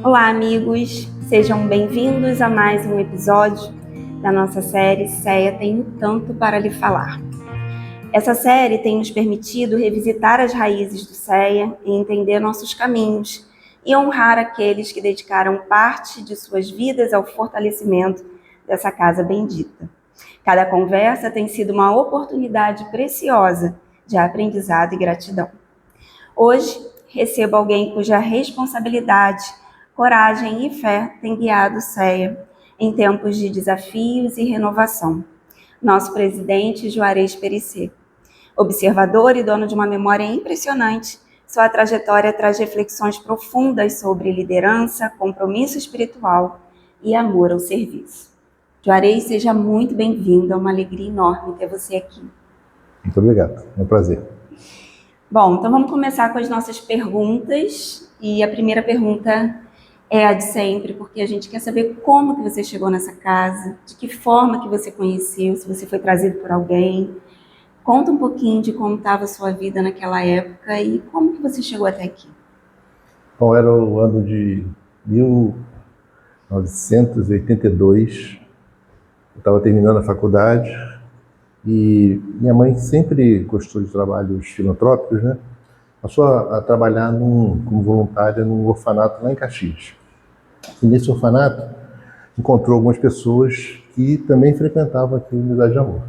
Olá, amigos! Sejam bem-vindos a mais um episódio da nossa série Ceia Tem Tanto para Lhe Falar. Essa série tem nos permitido revisitar as raízes do Ceia e entender nossos caminhos e honrar aqueles que dedicaram parte de suas vidas ao fortalecimento dessa casa bendita. Cada conversa tem sido uma oportunidade preciosa de aprendizado e gratidão. Hoje, recebo alguém cuja responsabilidade, coragem e fé têm guiado Ceia em tempos de desafios e renovação. Nosso presidente Juarez Perecê. Observador e dono de uma memória impressionante, sua trajetória traz reflexões profundas sobre liderança, compromisso espiritual e amor ao serviço. Juarez, seja muito bem-vindo, é uma alegria enorme ter você aqui. Muito obrigado, é um prazer. Bom, então vamos começar com as nossas perguntas, e a primeira pergunta é a de sempre, porque a gente quer saber como que você chegou nessa casa, de que forma que você conheceu, se você foi trazido por alguém. Conta um pouquinho de como estava a sua vida naquela época e como que você chegou até aqui. Bom, era o ano de 1982, eu estava terminando a faculdade e minha mãe sempre gostou de trabalhos filantrópicos, né? Passou a trabalhar como voluntária num orfanato lá em Caxias. E nesse orfanato encontrou algumas pessoas que também frequentavam aqui a Unidade de Amor.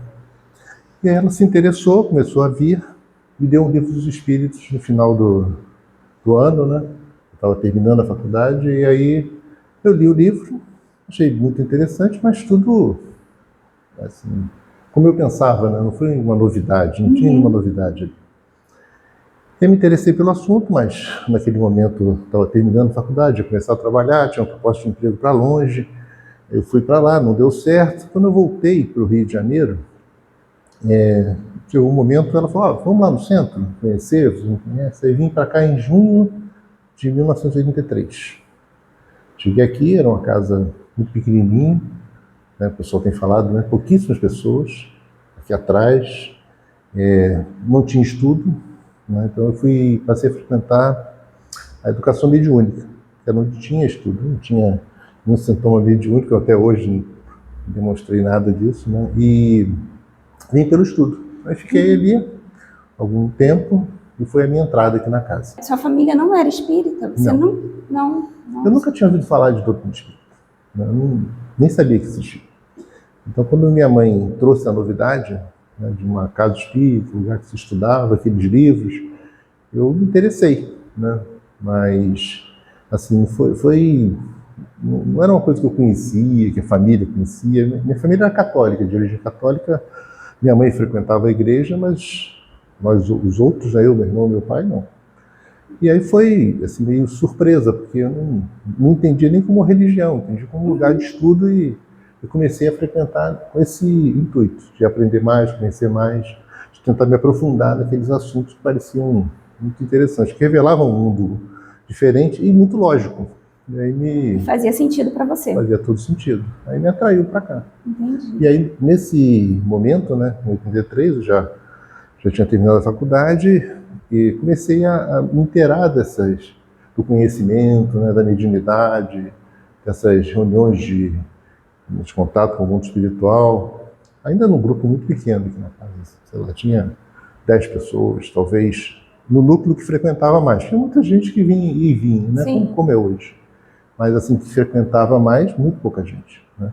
E aí ela se interessou, começou a vir, me deu um livro dos Espíritos no final do ano, né? Eu estava terminando a faculdade e aí eu li o livro, achei muito interessante, mas tudo assim, como eu pensava, né? Não foi uma novidade, não tinha nenhuma novidade ali. Eu me interessei pelo assunto, mas naquele momento estava terminando a faculdade, ia começar a trabalhar, tinha uma proposta de emprego para longe, eu fui para lá, não deu certo. Quando eu voltei para o Rio de Janeiro, chegou um momento, ela falou, vamos lá no centro, conhecer, você não conhece? Aí vim para cá em junho de 1983. Cheguei aqui, era uma casa muito pequenininha, né? O pessoal tem falado, né? Pouquíssimas pessoas aqui atrás, não tinha estudo, né? Então eu passei a frequentar a educação mediúnica, que era onde tinha estudo, não tinha nenhum sintoma mediúnico, eu até hoje não demonstrei nada disso, né? E vim pelo estudo. Aí fiquei ali algum tempo e foi a minha entrada aqui na casa. Sua família não era espírita? Você não? Eu nunca tinha ouvido falar de doutrina espírita, né? Nem sabia que existia. Então, quando minha mãe trouxe a novidade, né, de uma casa espírita, um lugar que se estudava, aqueles livros, eu me interessei, né? Mas, assim, não era uma coisa que eu conhecia, que a família conhecia. Minha família era católica, de origem católica. Minha mãe frequentava a igreja, mas nós, os outros, eu, meu irmão, meu pai, não. E aí foi assim, meio surpresa, porque eu não entendia nem como religião, entendi como lugar de estudo e eu comecei a frequentar com esse intuito de aprender mais, conhecer mais, de tentar me aprofundar naqueles assuntos que pareciam muito interessantes, que revelavam um mundo diferente e muito lógico. E aí fazia sentido para você? Fazia todo sentido. Aí me atraiu para cá. Entendi. E aí, nesse momento, né, em 83, eu já tinha terminado a faculdade e comecei a me inteirar do conhecimento, né, da mediunidade, dessas reuniões de contato com o mundo espiritual, ainda num grupo muito pequeno aqui na casa, sei lá, tinha 10 pessoas, talvez, no núcleo que frequentava mais. Tinha muita gente que vinha e vinha, né, como é hoje. Mas assim, que frequentava mais, muito pouca gente, né?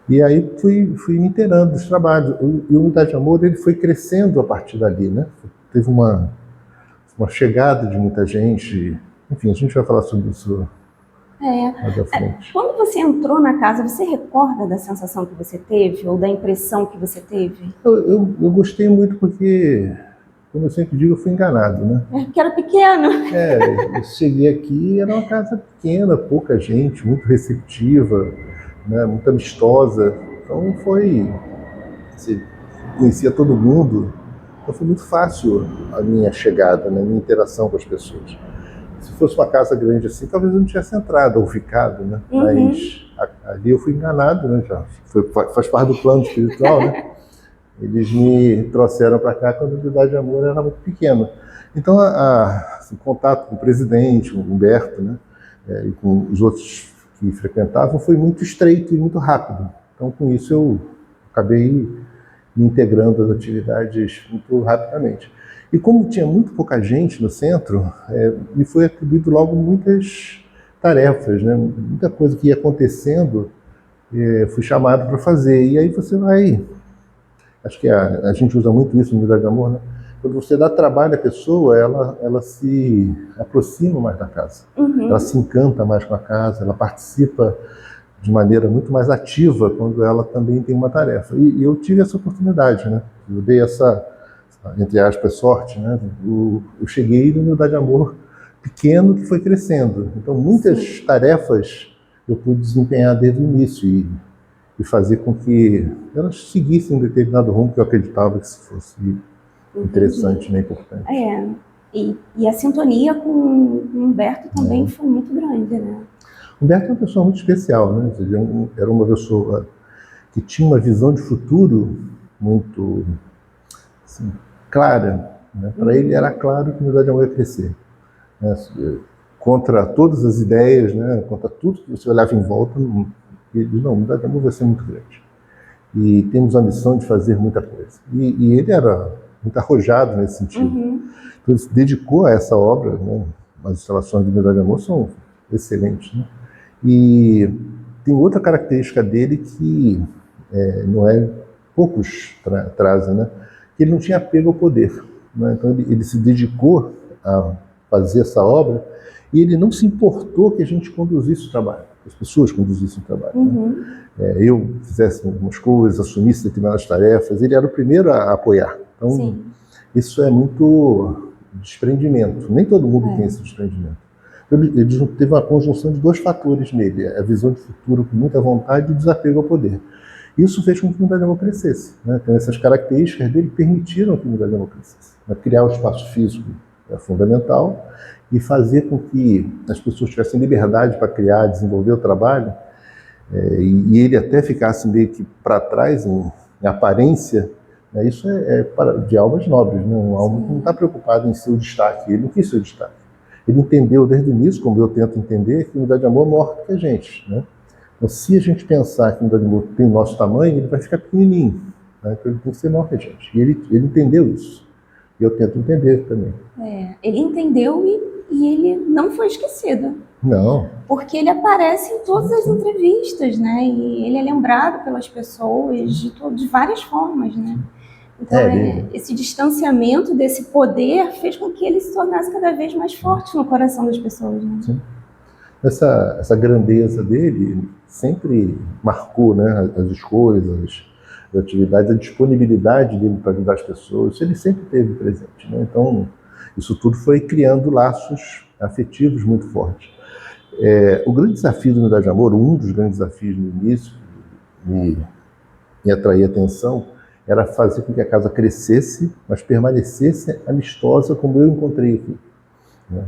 E aí fui me inteirando dos trabalhos. E o Unidade de Amor, ele foi crescendo a partir dali, né? Teve uma chegada de muita gente. Enfim, a gente vai falar sobre isso mais à frente. Quando você entrou na casa, você recorda da sensação que você teve ou da impressão que você teve? Eu gostei muito porque, como eu sempre digo, eu fui enganado, né? Porque era pequeno. Eu cheguei aqui, era uma casa pequena, pouca gente, muito receptiva, né, muito amistosa. Então você conhecia todo mundo, então foi muito fácil a minha chegada, né, a minha interação com as pessoas. Se fosse uma casa grande assim, talvez eu não tivesse entrado ou ficado, né? Mas ali eu fui enganado, né? Faz parte do plano espiritual, né? Eles me trouxeram para cá quando a Unidade de Amor era muito pequena. Então, contato com o presidente, o Humberto, né? e com os outros que frequentavam, foi muito estreito e muito rápido. Então, com isso, eu acabei me integrando às atividades muito rapidamente. E como tinha muito pouca gente no centro, me foi atribuído logo muitas tarefas, né? Muita coisa que ia acontecendo, fui chamado para fazer. E aí você vai... Acho que a gente usa muito isso no Unidade de Amor, né? Quando você dá trabalho à pessoa, ela se aproxima mais da casa. Ela se encanta mais com a casa, ela participa de maneira muito mais ativa quando ela também tem uma tarefa. E eu tive essa oportunidade, né? Eu dei essa, entre aspas, sorte, né? Eu cheguei no Unidade de Amor pequeno que foi crescendo. Então, muitas tarefas eu pude desempenhar desde o início e fazer com que elas seguissem um determinado rumo que eu acreditava que fosse interessante, né? Importante. E a sintonia com o Humberto também foi muito grande, né? Humberto é uma pessoa muito especial, né? Era uma pessoa que tinha uma visão de futuro muito assim, clara. Né? Para ele era claro que a Unidade de Amor ia crescer. Né? Contra todas as ideias, né? Contra tudo que você olhava em volta, ele diz, não, a Unidade de Amor vai ser muito grande. E temos a missão de fazer muita coisa. E ele era muito arrojado nesse sentido. Então ele se dedicou a essa obra, né? As instalações da Unidade de Amor são excelentes, né? E tem outra característica dele que não é poucos trazem, né? Que ele não tinha apego ao poder, né? Então ele se dedicou a fazer essa obra e ele não se importou que a gente conduzisse o trabalho, que as pessoas conduzissem o trabalho. Né? Eu fizesse algumas coisas, assumisse determinadas tarefas, ele era o primeiro a apoiar. Então isso é muito desprendimento. Nem todo mundo tem esse desprendimento. Ele teve uma conjunção de dois fatores nele, a visão de futuro com muita vontade e o desapego ao poder. Isso fez com que a Unidade de Amor crescesse. Né? Então, essas características dele permitiram que a Unidade de Amor crescesse. Criar o espaço físico é fundamental e fazer com que as pessoas tivessem liberdade para criar, desenvolver o trabalho, e ele até ficasse meio que para trás em aparência, né? Isso de almas nobres, né? Um alma que não está preocupado em ser o destaque, ele não quis ser o destaque. Ele entendeu desde o início, como eu tento entender, que a Unidade de Amor é maior do que a gente. Né? Então, se a gente pensar que a Unidade de Amor tem o nosso tamanho, ele vai ficar pequenininho. Né? Então, ele tem que ser maior que a gente. E ele entendeu isso. E eu tento entender também. Ele entendeu e ele não foi esquecido. Não. Porque ele aparece em todas as entrevistas, né? E ele é lembrado pelas pessoas de várias formas, né? Então, esse distanciamento desse poder fez com que ele se tornasse cada vez mais forte no coração das pessoas. Né? Sim. Essa grandeza dele sempre marcou, né, as escolhas, as atividades, a disponibilidade dele para ajudar as pessoas. Isso ele sempre teve presente. Né? Então, isso tudo foi criando laços afetivos muito fortes. O grande desafio da Unidade de Amor, um dos grandes desafios no início, me atrair atenção, era fazer com que a casa crescesse, mas permanecesse amistosa como eu encontrei aqui.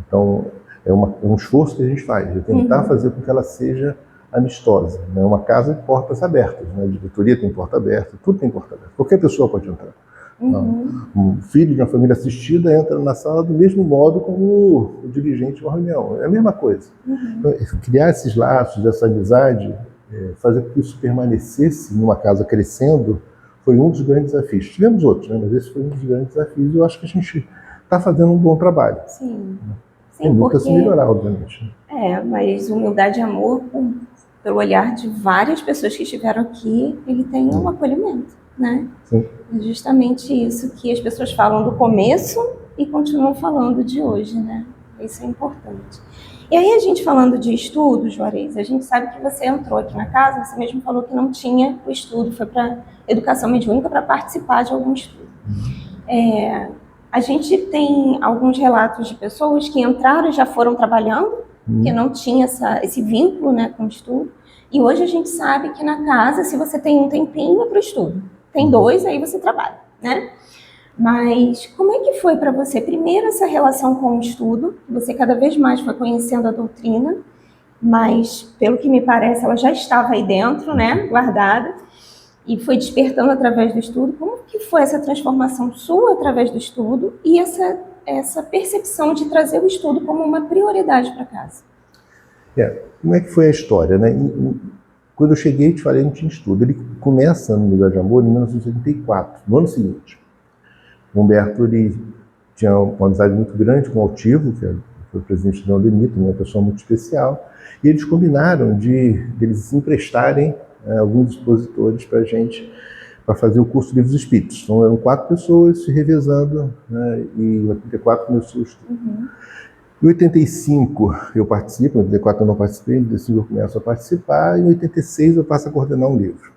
Então, é um esforço que a gente faz, de tentar fazer com que ela seja amistosa. É uma casa de portas abertas, né? A diretoria tem porta aberta, tudo tem porta aberta. Qualquer pessoa pode entrar. Um filho de uma família assistida entra na sala do mesmo modo como o dirigente de uma reunião. É a mesma coisa. Então, criar esses laços, essa amizade, fazer com que isso permanecesse numa casa crescendo, foi um dos grandes desafios. Tivemos outros, né? Mas esse foi um dos grandes desafios e eu acho que a gente está fazendo um bom trabalho. Sim. Tem muito a se melhorar, obviamente. Mas Humildade e Amor, pelo olhar de várias pessoas que estiveram aqui, ele tem um acolhimento, né? Sim. É justamente isso que as pessoas falam do começo e continuam falando de hoje, né? Isso é importante. E aí, a gente falando de estudo, Juarez, a gente sabe que você entrou aqui na casa, você mesmo falou que não tinha o estudo, foi para educação mediúnica para participar de algum estudo. A gente tem alguns relatos de pessoas que entraram e já foram trabalhando, que não tinha esse vínculo, né, com o estudo. E hoje a gente sabe que na casa, se você tem um tempinho, é para o estudo. Tem 2, aí você trabalha, né? Mas como é que foi para você, primeiro, essa relação com o estudo? Você cada vez mais foi conhecendo a doutrina, mas, pelo que me parece, ela já estava aí dentro, né, guardada, e foi despertando através do estudo. Como que foi essa transformação sua através do estudo e essa percepção de trazer o estudo como uma prioridade para casa? Como é que foi a história, né? Quando eu cheguei, te falei, não tinha estudo. Ele começa no Lugar de Amor em 1984, no ano seguinte. O Humberto, ele tinha uma amizade muito grande com o Altivo, que foi o presidente da Unidemita, uma pessoa muito especial, e eles combinaram de eles se emprestarem alguns expositores para a gente, para fazer o curso de Livros Espíritos. Então eram 4 pessoas se revezando, né, e em 84 começou o estudo. Em 85 eu participo, em 84 eu não participei, em 85 eu começo a participar, e em 86 eu passo a coordenar um livro.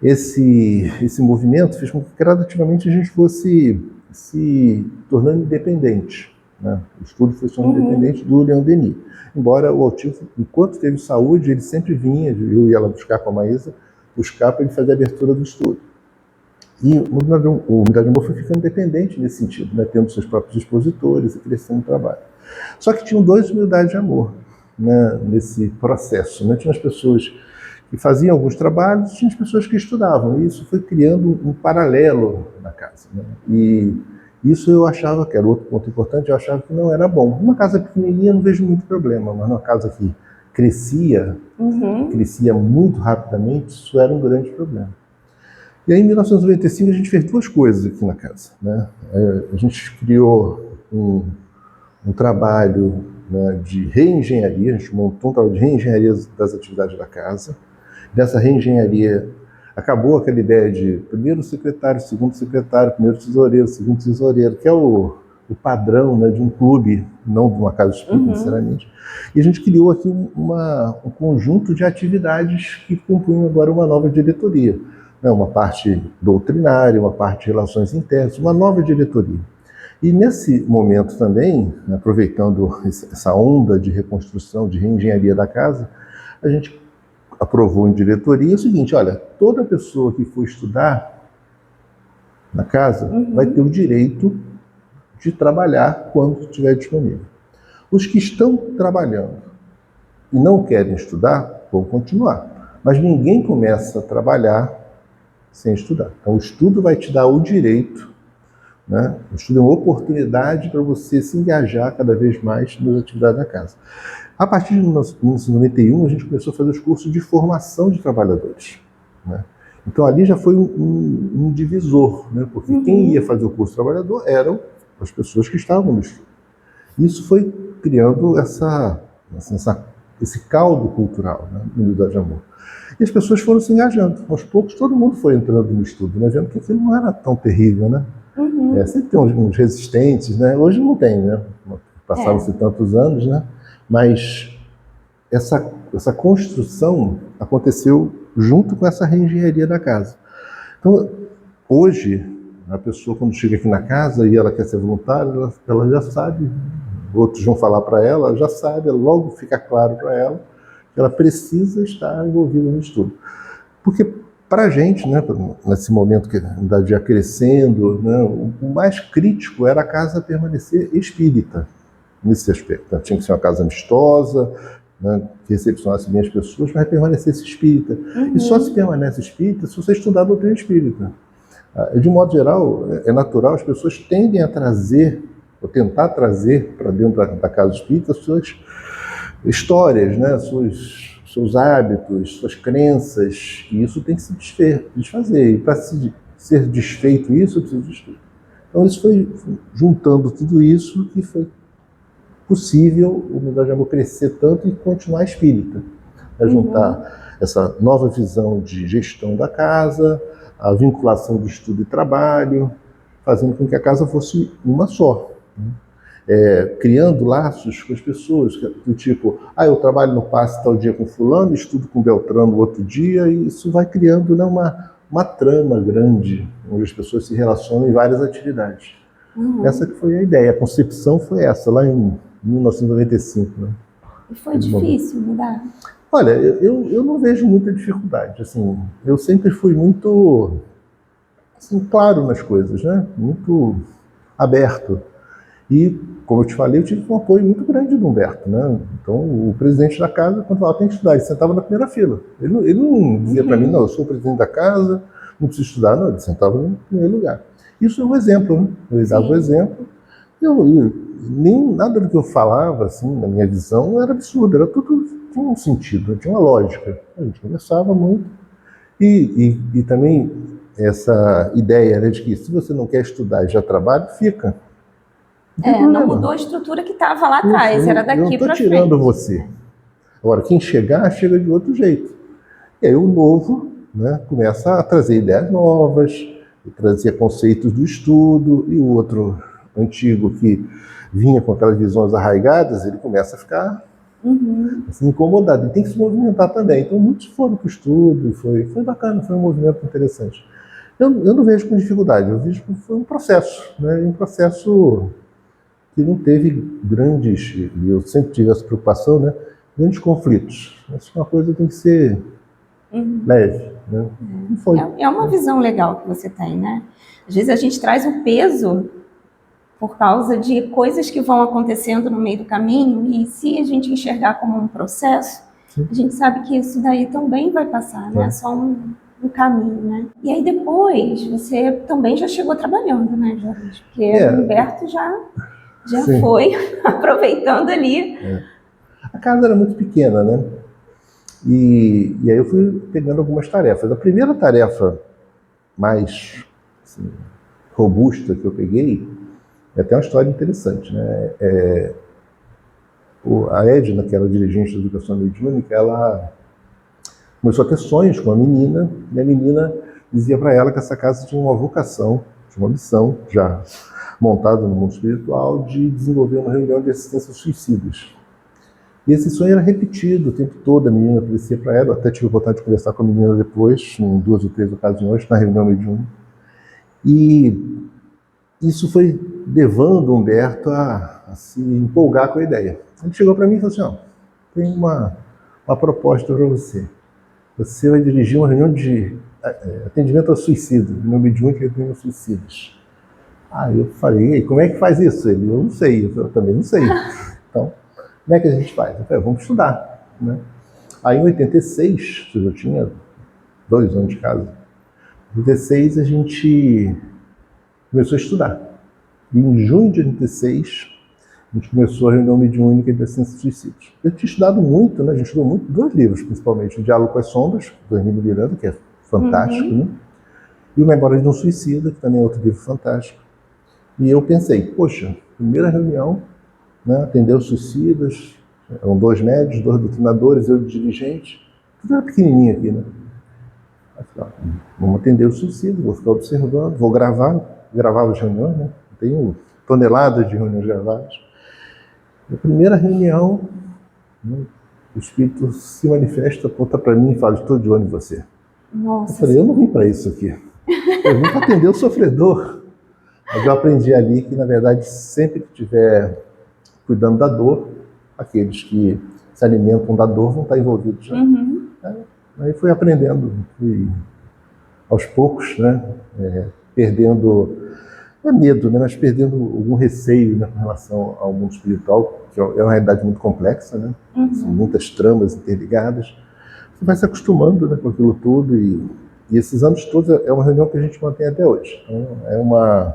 Esse movimento fez com que gradativamente a gente fosse se tornando independente, né? O estudo foi sendo independente do Leon Denis. Embora o Altivo, enquanto teve saúde, ele sempre vinha, eu ia lá buscar com a Maísa, buscar para ele fazer a abertura do estudo. E o Unidade de Amor foi ficando independente nesse sentido, né? Tendo seus próprios expositores e crescendo o trabalho. Só que tinham 2 Unidades de Amor, né, nesse processo, né? Tinha as pessoas que faziam alguns trabalhos, tinha as pessoas que estudavam, e isso foi criando um paralelo na casa, né? E isso eu achava que era outro ponto importante, eu achava que não era bom. Uma casa pequenininha não vejo muito problema, mas uma casa que crescia muito rapidamente, isso era um grande problema. E aí, em 1995, a gente fez 2 coisas aqui na casa, né? A gente criou um trabalho, né, de reengenharia, a gente montou um trabalho de reengenharia das atividades da casa. Dessa reengenharia, acabou aquela ideia de primeiro secretário, segundo secretário, primeiro tesoureiro, segundo tesoureiro, que é o padrão, né, de um clube, não de uma casa espírita, necessariamente. E a gente criou aqui um conjunto de atividades que compunham agora uma nova diretoria, né, uma parte doutrinária, uma parte de relações internas, uma nova diretoria. E nesse momento também, aproveitando essa onda de reconstrução, de reengenharia da casa, a gente aprovou em diretoria o seguinte: olha, toda pessoa que for estudar na casa vai ter o direito de trabalhar quando estiver disponível. Os que estão trabalhando e não querem estudar, vão continuar. Mas ninguém começa a trabalhar sem estudar. Então o estudo vai te dar o direito, né? O estudo é uma oportunidade para você se engajar cada vez mais nas atividades da casa. A partir de 1991, a gente começou a fazer os cursos de formação de trabalhadores, né? Então ali já foi um divisor, né? Porque quem ia fazer o curso de trabalhador eram as pessoas que estavam no estudo. Isso foi criando esse caldo cultural, né, no Unidade de Amor. E as pessoas foram se engajando. Aos poucos, todo mundo foi entrando no estudo, né, vendo que aquilo não era tão terrível, né? Sempre tem uns resistentes, né? Hoje não tem, né? Passaram-se tantos anos, né? Mas essa construção aconteceu junto com essa reengenharia da casa. Então, hoje, a pessoa, quando chega aqui na casa e ela quer ser voluntária, ela já sabe, outros vão falar para ela já sabe, logo fica claro para ela que ela precisa estar envolvida no estudo. Porque, para a gente, né, nesse momento que a idade ia crescendo, né, o mais crítico era a casa permanecer espírita, nesse aspecto. Então, tinha que ser uma casa amistosa, né, que recepcionasse bem as pessoas, mas permanecesse espírita. E só se permanece espírita se você estudar a doutrina espírita. De um modo geral, é natural, as pessoas tendem a trazer, ou tentar trazer para dentro da casa espírita suas histórias, né, seus hábitos, suas crenças, e isso tem que se desfazer. E para ser desfeito isso, eu preciso de estudo. Então isso foi juntando tudo isso que foi possível o Unidade de Amor crescer tanto e continuar espírita. É juntar essa nova visão de gestão da casa, a vinculação de estudo e trabalho, fazendo com que a casa fosse uma só, né? Criando laços com as pessoas, do tipo, eu trabalho no passe tal dia com fulano, estudo com Beltrano outro dia, e isso vai criando, né, uma trama grande, onde as pessoas se relacionam em várias atividades. Essa que foi a ideia, a concepção foi essa, lá em 1995. Né? E foi difícil mudar? Olha, eu não vejo muita dificuldade. Assim, eu sempre fui muito claro nas coisas, né? Muito aberto. E, como eu te falei, eu tive um apoio muito grande do Humberto, né? Então, o presidente da casa, quando falava, tem que estudar, ele sentava na primeira fila. Ele não dizia para mim, não, eu sou o presidente da casa, não preciso estudar, não, ele sentava no primeiro lugar. Isso é um exemplo, né? Ele dava o exemplo Nada do que eu falava, assim, na minha visão, era absurdo, era tudo, tinha um sentido, tinha uma lógica. A gente conversava muito. E também essa ideia, né, de que se você não quer estudar e já trabalha, fica. Não mudou a estrutura que estava lá atrás, era daqui para frente. Eu não estou tirando você. Agora, quem chegar, chega de outro jeito. E aí o novo, né, começa a trazer ideias novas, trazer conceitos do estudo, e o outro antigo que vinha com aquelas visões arraigadas, ele começa a ficar assim, incomodado. Ele tem que se movimentar também. Então muitos foram para o estudo, e foi bacana, foi um movimento interessante. Eu não vejo com dificuldade, eu vejo que foi um processo, né, um processo que não teve grandes, e eu sempre tive essa preocupação, né, grandes conflitos. Acho que uma coisa tem que ser leve, né? Não foi. É uma visão legal que você tem, né? Às vezes a gente traz o peso por causa de coisas que vão acontecendo no meio do caminho, e se a gente enxergar como um processo, a gente sabe que isso daí também vai passar, né? É só um caminho, né? E aí depois, você também já chegou trabalhando, né, Juarez? Porque o Humberto já foi aproveitando ali. A casa era muito pequena, né? E aí eu fui pegando algumas tarefas. A primeira tarefa mais assim, robusta que eu peguei é até uma história interessante, né? A Edna, que era dirigente da educação mediúnica, ela começou a ter sonhos com a menina, e a menina dizia para ela que essa casa tinha uma vocação, tinha uma missão já montada no mundo espiritual de desenvolver uma reunião de assistência aos suicidas. E esse sonho era repetido o tempo todo, a menina aparecia para ela, eu até tive a oportunidade de conversar com a menina depois, em 2 ou 3 ocasiões, na reunião mediúnica. E isso foi levando o Humberto a se empolgar com a ideia. Ele chegou para mim e falou assim, tem uma proposta para você. Você vai dirigir uma reunião de atendimento aos suicidas, reunião mediúnica de atendimento aos suicidas. Aí eu falei, e como é que faz isso? Ele, eu não sei, eu também não sei. Então, como é que a gente faz? Eu falei, vamos estudar, né? Aí em 86, eu já tinha 2 anos de casa, em 86 a gente começou a estudar. E em junho de 86, a gente começou a reunião mediúnica de assistência aos suicídios. Eu tinha estudado muito, né? A gente estudou muito 2 livros, principalmente, O Diálogo com as Sombras, do Hermínio Miranda, que é fantástico, né? E O Memória de um Suicida, que também é outro livro fantástico. E eu pensei, poxa, primeira reunião, né, atender os suicidas, eram 2 médios, 2 doutrinadores, eu de dirigente, tudo era pequenininho aqui, né? Vamos atender os suicidas, vou ficar observando, vou gravava as reuniões, né? Tenho toneladas de reuniões gravadas. Na primeira reunião, né, o espírito se manifesta, aponta para mim e fala, estou de olho em você. Nossa, eu falei, eu não vim para isso aqui, eu vim para atender o sofredor. Mas eu aprendi ali que, na verdade, sempre que estiver cuidando da dor, aqueles que se alimentam da dor vão estar envolvidos já. Aí fui aprendendo, fui aos poucos, né, perdendo, não é medo, né, mas perdendo algum receio, né, com relação ao mundo espiritual, que é uma realidade muito complexa, né, são muitas tramas interligadas. Você vai se acostumando, né, com aquilo tudo, e esses anos todos é uma reunião que a gente mantém até hoje. Então,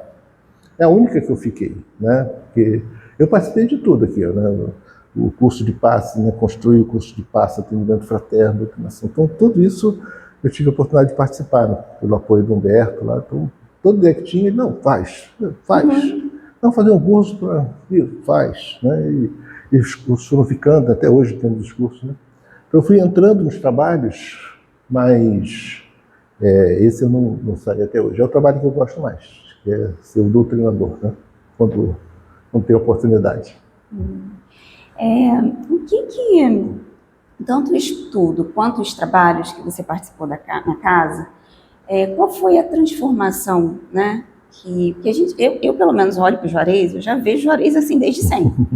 é a única que eu fiquei, né? Porque eu participei de tudo aqui, né? O curso de passe, né? Construí o curso de passe, atendimento fraterno, doutrinação. Então, tudo isso eu tive a oportunidade de participar, né? Pelo apoio do Humberto lá. Então, todo dia que tinha, ele, não, faz. Não, fazer um curso para faz, né? E os cursos foram ficando, até hoje temos os cursos, né? Então, eu fui entrando nos trabalhos, mas esse eu não saí até hoje. É o trabalho que eu gosto mais, que é ser o doutrinador, né? Quando tem oportunidade. O que tanto o estudo quanto os trabalhos que você participou na casa, qual foi a transformação, né? Que eu pelo menos olho para o Juarez, eu já vejo o Juarez assim desde sempre.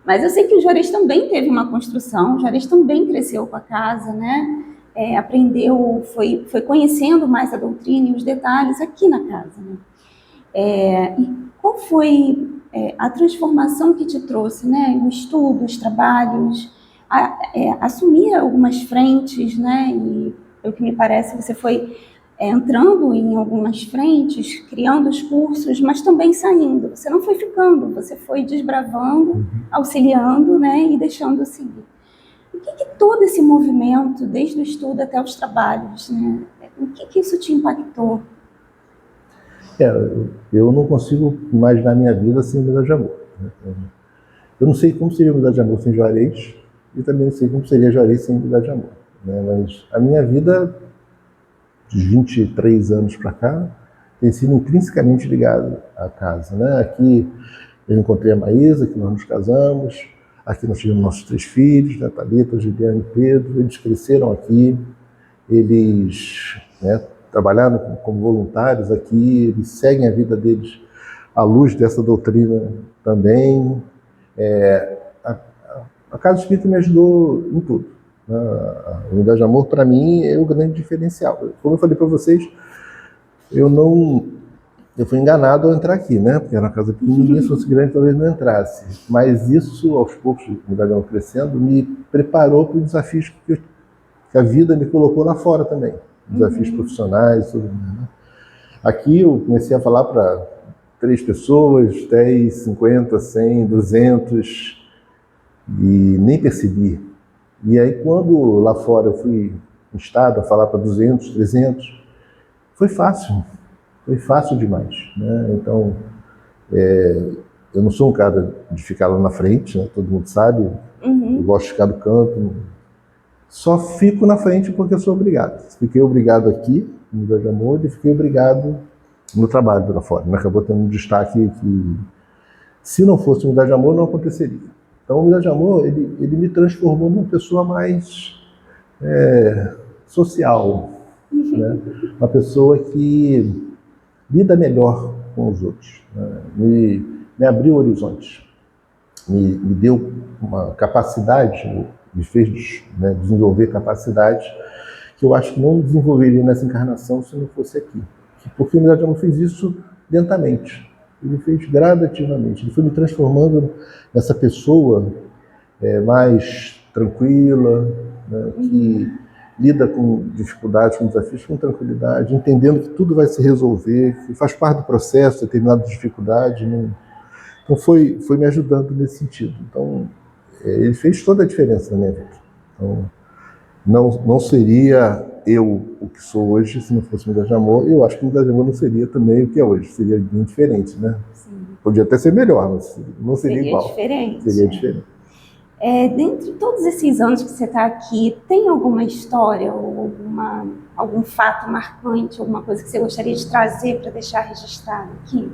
Mas eu sei que o Juarez também teve uma construção, o Juarez também cresceu com a casa, né? Aprendeu, foi conhecendo mais a doutrina e os detalhes aqui na casa, né? E qual foi a transformação que te trouxe, né? O estudo, os trabalhos, assumir algumas frentes, né? E, o que me parece, você foi entrando em algumas frentes, criando os cursos, mas também saindo. Você não foi ficando, você foi desbravando, auxiliando, né, e deixando seguir. O que todo esse movimento, desde o estudo até os trabalhos, né, o que isso te impactou? Eu não consigo imaginar minha vida sem Unidade de Amor. Eu não sei como seria Unidade de Amor sem Juarez, e também não sei como seria Juarez sem Unidade de Amor. Né? Mas a minha vida, de 23 anos para cá, tem sido intrinsecamente ligada à casa. Né? Aqui eu encontrei a Maísa, que nós nos casamos, aqui nós tivemos nossos 3 filhos, né? Thalita, Juliana e Pedro, eles cresceram aqui, eles, né, trabalharam como voluntários aqui, eles seguem a vida deles à luz dessa doutrina também. A Casa Espírita me ajudou em tudo. A Unidade de Amor, para mim, é o grande diferencial. Como eu falei para vocês, eu fui enganado ao entrar aqui, né? Porque era uma casa pequenininha, se fosse grande talvez não entrasse. Mas isso, aos poucos, a Unidade de Amor crescendo, me preparou para os desafios que a vida me colocou lá fora também. Desafios profissionais, tudo. Né? Aqui eu comecei a falar para 3 pessoas, 10, 50, 100, 200, e nem percebi. E aí quando lá fora eu fui instado a falar para 200, 300, foi fácil demais. Né? Então, eu não sou um cara de ficar lá na frente, né? Todo mundo sabe, eu gosto de ficar no canto, só fico na frente porque eu sou obrigado. Fiquei obrigado aqui, no Unidade de Amor, e fiquei obrigado no trabalho lá fora. Acabou tendo um destaque que, se não fosse Unidade de Amor, não aconteceria. Então, a Unidade de Amor, ele me transformou numa pessoa mais social, né? Uma pessoa que lida melhor com os outros, né? Me abriu horizontes, me deu uma capacidade, me fez, né, desenvolver capacidades que eu acho que não desenvolveria nessa encarnação se não fosse aqui. Porque a Unidade de Amor fez isso lentamente, ele fez gradativamente, ele foi me transformando nessa pessoa mais tranquila, né, que lida com dificuldades, com desafios, com tranquilidade, entendendo que tudo vai se resolver, que faz parte do processo, determinada dificuldade. Né? Então foi me ajudando nesse sentido. Então, ele fez toda a diferença na minha vida. Então, não seria eu o que sou hoje se não fosse Unidade de Amor. Eu acho que Unidade de Amor não seria também o que é hoje, seria bem diferente, né? Sim. Podia até ser melhor, mas não seria igual. Diferente. Seria diferente. Dentre todos esses anos que você está aqui, tem alguma história ou algum fato marcante, alguma coisa que você gostaria de trazer para deixar registrado aqui?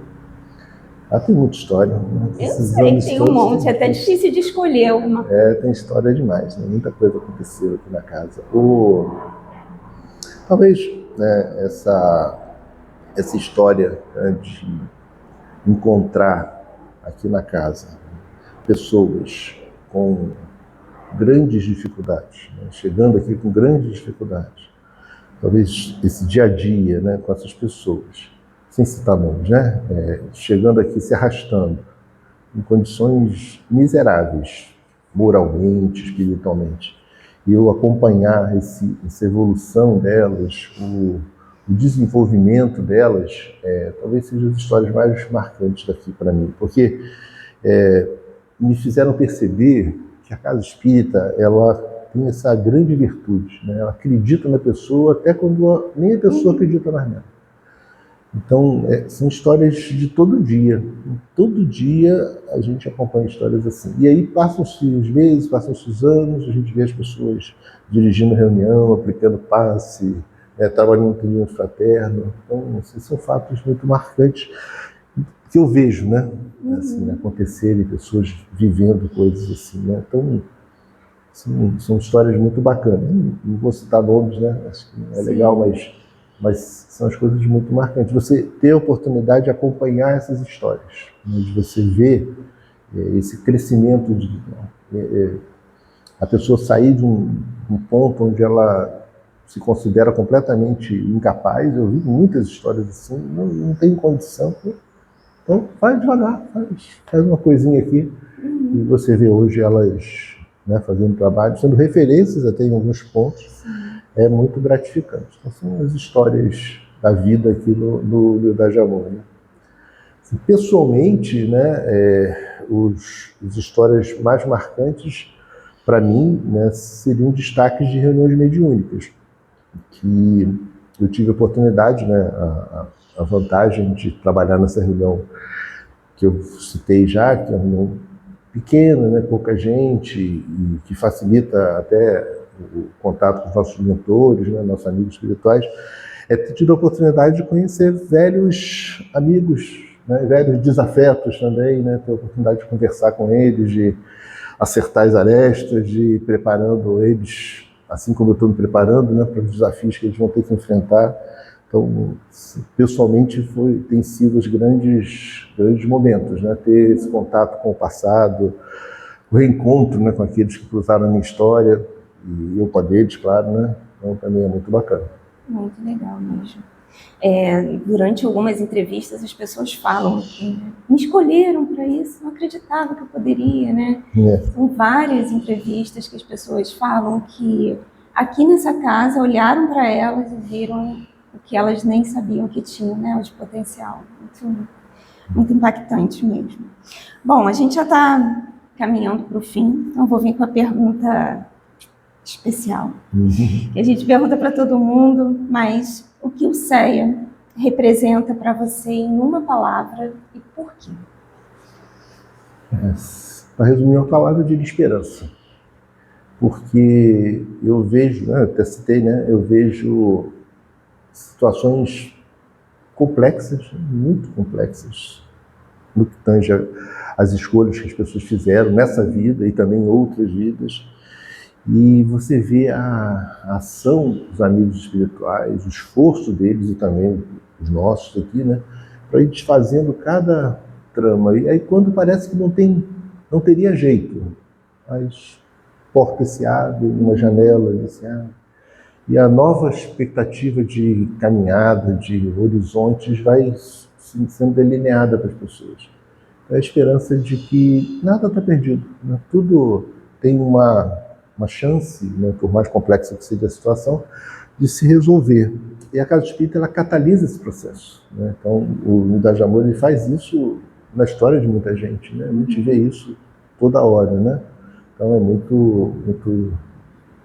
Tem muita história. Né? Eu sei, tem um monte, é até difícil de escolher uma. Tem história demais, né? Muita coisa aconteceu aqui na casa. Talvez, né, essa história, né, de encontrar aqui na casa pessoas com grandes dificuldades, né? Chegando aqui com grandes dificuldades. Talvez esse dia a dia, né, com essas pessoas, sem citar nomes, né? Chegando aqui, se arrastando, em condições miseráveis, moralmente, espiritualmente. E eu acompanhar essa evolução delas, o desenvolvimento delas, talvez sejam as histórias mais marcantes daqui para mim, porque me fizeram perceber que a Casa Espírita, ela tem essa grande virtude, né? Ela acredita na pessoa até quando nem a pessoa acredita mais nela. Então, são histórias de todo dia. Todo dia a gente acompanha histórias assim. E aí passam-se os meses, passam-se os anos, a gente vê as pessoas dirigindo reunião, aplicando passe, trabalhando no atendimento fraterno. Então, esses são fatos muito marcantes que eu vejo, né? Assim, acontecerem, pessoas vivendo coisas assim, né? Então, são histórias muito bacanas. Não vou citar nomes, né? Acho que não é legal, mas são as coisas muito marcantes. Você ter a oportunidade de acompanhar essas histórias, né? De você ver esse crescimento, a pessoa sair de um ponto onde ela se considera completamente incapaz. Eu vi muitas histórias assim, não tem condição. Então, vai devagar, faz uma coisinha aqui. E você vê hoje elas, né, fazendo trabalho, sendo referências até em alguns pontos. é muito gratificante. Então, são as histórias da vida aqui no Idajamor, né? Assim, pessoalmente, né, as histórias mais marcantes para mim, né, seriam destaques de reuniões mediúnicas, que eu tive a oportunidade, né, a vantagem de trabalhar nessa reunião que eu citei já, que é uma reunião pequena, né, pouca gente, e que facilita até o contato com os nossos mentores, né, nossos amigos espirituais, é ter tido a oportunidade de conhecer velhos amigos, né, velhos desafetos também, né, ter a oportunidade de conversar com eles, de acertar as arestas, de ir preparando eles, assim como eu estou me preparando, né, para os desafios que eles vão ter que enfrentar. Então, pessoalmente, tem sido os grandes momentos, né, ter esse contato com o passado, o reencontro, né, com aqueles que cruzaram a minha história, e eu com a deles, claro, né, então também é muito bacana. Muito legal mesmo. Durante algumas entrevistas as pessoas falam que me escolheram para isso, não acreditava que eu poderia, né? São várias entrevistas que as pessoas falam que aqui nessa casa olharam para elas e viram o que elas nem sabiam que tinham, né? De potencial. Muito impactante mesmo. Bom, a gente já está caminhando para o fim, então vou vir com a pergunta especial. Que a gente pergunta para todo mundo, mas o que o CEA representa para você em uma palavra e por quê? Para resumir, uma palavra de esperança. Porque eu vejo, né, eu até citei, né, eu vejo situações complexas, muito complexas, no que tange as escolhas que as pessoas fizeram nessa vida e também em outras vidas. E você vê a ação dos amigos espirituais, o esforço deles e também os nossos aqui, né, para ir desfazendo cada trama. E aí quando parece que não teria jeito, as portas se abrem, uma janela se abre, e a nova expectativa de caminhada, de horizontes vai sendo delineada para as pessoas. É a esperança de que nada está perdido, né? Tudo tem uma chance, né, por mais complexa que seja a situação, de se resolver. E a Casa Espírita, ela catalisa esse processo, né? Então, o Idajamor, ele faz isso na história de muita gente, né? A gente vê isso toda hora, né? Então, é muito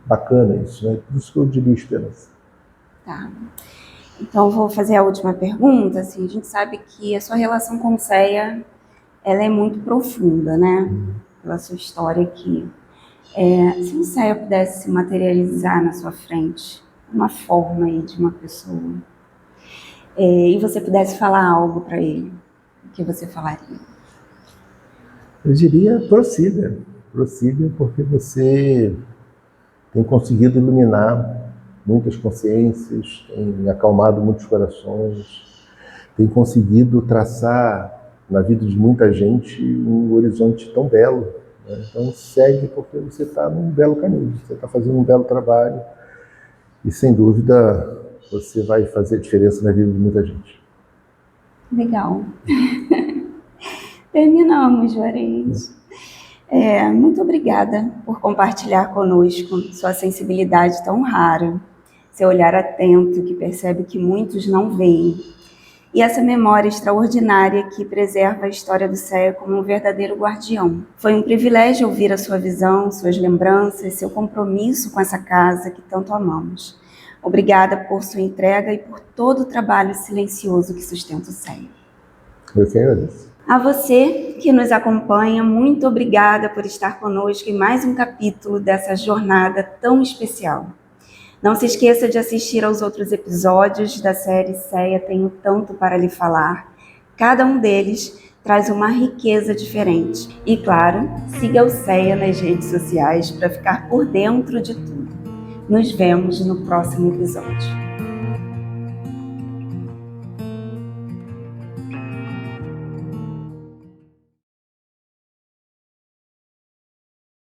bacana isso, né? Por isso que eu diria esperança. Tá. Então, vou fazer a última pergunta. Assim, a gente sabe que a sua relação com o CEA, ela é muito profunda, né? Pela sua história aqui. Se o CEA pudesse se materializar na sua frente, uma forma aí de uma pessoa, e você pudesse falar algo para ele, o que você falaria? Eu diria prossiga porque você tem conseguido iluminar muitas consciências, tem acalmado muitos corações, tem conseguido traçar na vida de muita gente um horizonte tão belo, né? Então segue porque você está num belo caminho, você está fazendo um belo trabalho e sem dúvida você vai fazer diferença na vida de muita gente. Legal. Terminamos, Juarez. Muito obrigada por compartilhar conosco sua sensibilidade tão rara, seu olhar atento que percebe que muitos não veem, e essa memória extraordinária que preserva a história do CEA como um verdadeiro guardião. Foi um privilégio ouvir a sua visão, suas lembranças, seu compromisso com essa casa que tanto amamos. Obrigada por sua entrega e por todo o trabalho silencioso que sustenta o CEA. Eu que agradeço. A você que nos acompanha, muito obrigada por estar conosco em mais um capítulo dessa jornada tão especial. Não se esqueça de assistir aos outros episódios da série CEA Tenho Tanto para Lhe Falar. Cada um deles traz uma riqueza diferente. E claro, siga o CEA nas redes sociais para ficar por dentro de tudo. Nos vemos no próximo episódio.